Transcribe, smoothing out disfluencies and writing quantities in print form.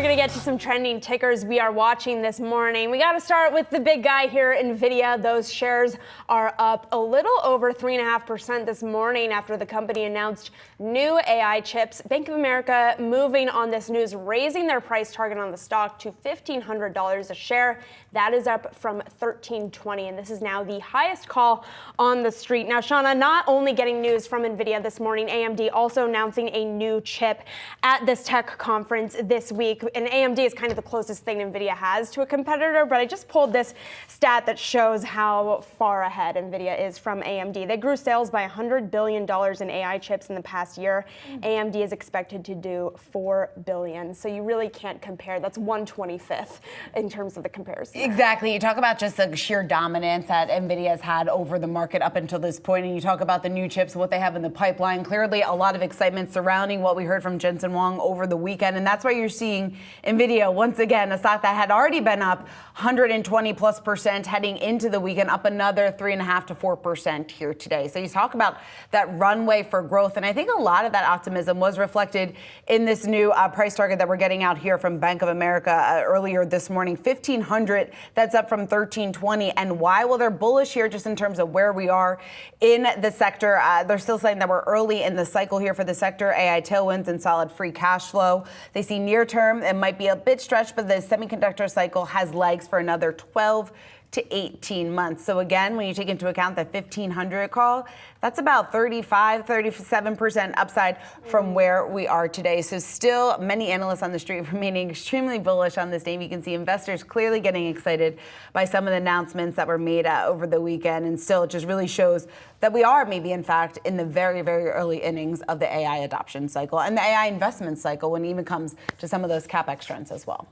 We're going to get to some trending tickers we are watching this morning. We got to start with the big guy here, Nvidia. Those shares are up a little over 3.5% this morning after the company announced new AI chips. Bank of America moving on this news, raising their price target on the stock to $1,500 a share. That is up from $1,320, and this is now the highest call on the street. Now, Seana, not only getting news from Nvidia this morning, AMD also announcing a new chip at this tech conference this week. And AMD is kind of the closest thing Nvidia has to a competitor, but I just pulled this stat that shows how far ahead Nvidia is from AMD. They grew sales by $100 billion in AI chips in the past year. AMD is expected to do $4 billion. So you really can't compare. That's 1/25th in terms of the comparison. Exactly. You talk about just the sheer dominance that Nvidia has had over the market up until this point, and you talk about the new chips, what they have in the pipeline. Clearly, a lot of excitement surrounding what we heard from Jensen Huang over the weekend, and that's why you're seeing Nvidia once again, a stock that had already been up 120+% heading into the weekend, up another 3.5% to 4% here today. So you talk about that runway for growth, and I think a lot of that optimism was reflected in this new price target that we're getting out here from Bank of America earlier this morning, $1,500. That's up from $1,320. And why? Well, they're bullish here just in terms of where we are in the sector. They're still saying that we're early in the cycle here for the sector. AI tailwinds and solid free cash flow. They see near term, it might be a bit stretched, but the semiconductor cycle has legs for another 12 to 18 months. So again, when you take into account that 1,500 call, that's about 37% upside from where we are today. So still many analysts on the street remaining extremely bullish on this name. You can see investors clearly getting excited by some of the announcements that were made over the weekend. And still, it just really shows that we are maybe, in fact, in the very, very early innings of the AI adoption cycle and the AI investment cycle when it even comes to some of those CapEx trends as well.